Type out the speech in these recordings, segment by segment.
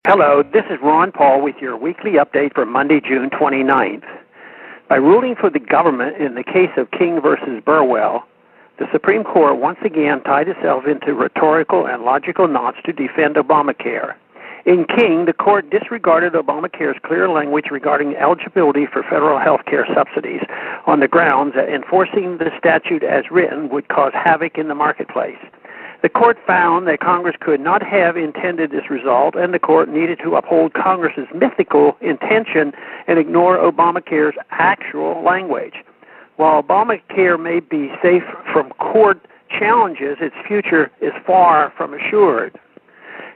Hello, this is Ron Paul with your weekly update for Monday, June 29th. By ruling for the government in the case of King versus Burwell, the Supreme Court once again tied itself into rhetorical and logical knots to defend Obamacare. In King, the court disregarded Obamacare's clear language regarding eligibility for federal health care subsidies on the grounds that enforcing the statute as written would cause havoc in the marketplace. The court found that Congress could not have intended this result, and the court needed to uphold Congress's mythical intention and ignore Obamacare's actual language. While Obamacare may be safe from court challenges, its future is far from assured.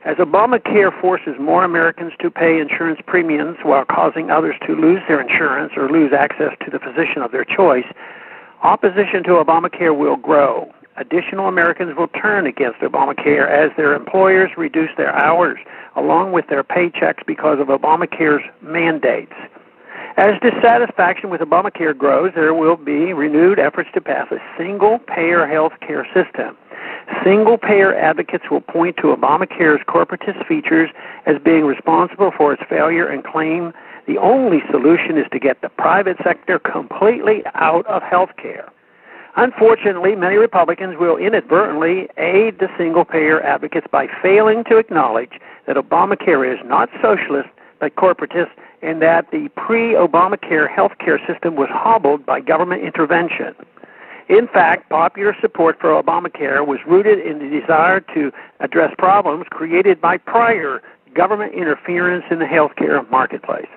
As Obamacare forces more Americans to pay insurance premiums while causing others to lose their insurance or lose access to the physician of their choice, opposition to Obamacare will grow. Additional Americans will turn against Obamacare as their employers reduce their hours along with their paychecks because of Obamacare's mandates. As dissatisfaction with Obamacare grows, there will be renewed efforts to pass a single-payer health care system. Single-payer advocates will point to Obamacare's corporatist features as being responsible for its failure and claim the only solution is to get the private sector completely out of health care. Unfortunately, many Republicans will inadvertently aid the single-payer advocates by failing to acknowledge that Obamacare is not socialist but corporatist, and that the pre-Obamacare health care system was hobbled by government intervention. In fact, popular support for Obamacare was rooted in the desire to address problems created by prior government interference in the health care marketplace.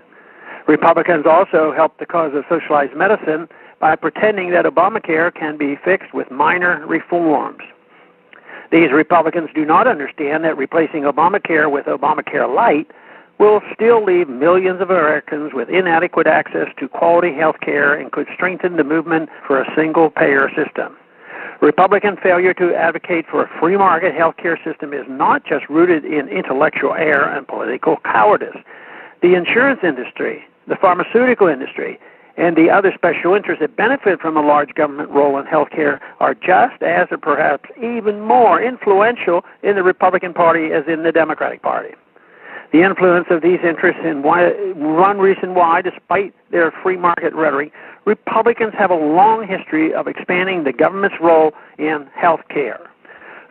Republicans also helped the cause of socialized medicine by pretending that Obamacare can be fixed with minor reforms. These Republicans do not understand that replacing Obamacare with Obamacare Light will still leave millions of Americans with inadequate access to quality health care and could strengthen the movement for a single-payer system. Republican failure to advocate for a free market health care system is not just rooted in intellectual error and political cowardice. The insurance industry, the pharmaceutical industry, and the other special interests that benefit from a large government role in health care are just as or perhaps even more influential in the Republican Party as in the Democratic Party. The influence of these interests is one reason why, despite their free market rhetoric, Republicans have a long history of expanding the government's role in health care.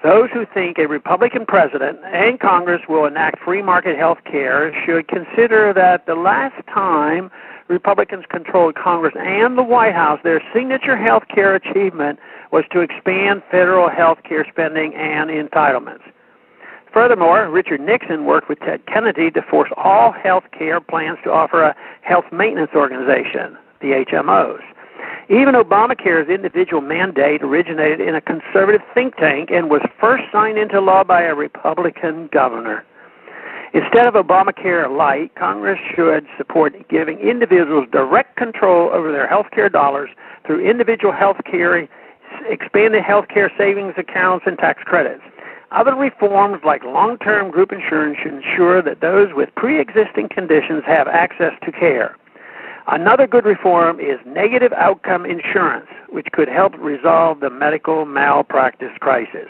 Those who think a Republican president and Congress will enact free market health care should consider that the last time Republicans controlled Congress and the White House, their signature health care achievement was to expand federal health care spending and entitlements. Furthermore, Richard Nixon worked with Ted Kennedy to force all health care plans to offer a health maintenance organization, the HMOs. Even Obamacare's individual mandate originated in a conservative think tank and was first signed into law by a Republican governor. Instead of Obamacare Light, Congress should support giving individuals direct control over their health care dollars through individual health care, expanded health care savings accounts, and tax credits. Other reforms like long-term group insurance should ensure that those with pre-existing conditions have access to care. Another good reform is negative outcome insurance, which could help resolve the medical malpractice crisis.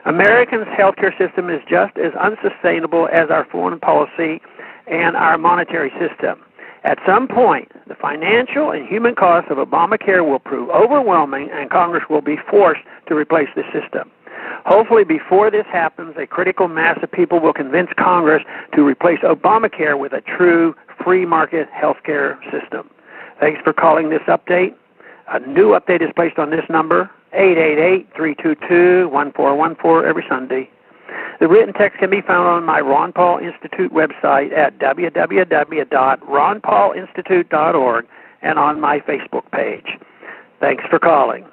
Americans' healthcare system is just as unsustainable as our foreign policy and our monetary system. At some point, the financial and human costs of Obamacare will prove overwhelming, and Congress will be forced to replace the system. Hopefully, before this happens, a critical mass of people will convince Congress to replace Obamacare with a true free market health care system. Thanks for calling this update. A new update is placed on this number, 888-322-1414, every Sunday. The written text can be found on my Ron Paul Institute website at www.ronpaulinstitute.org and on my Facebook page. Thanks for calling.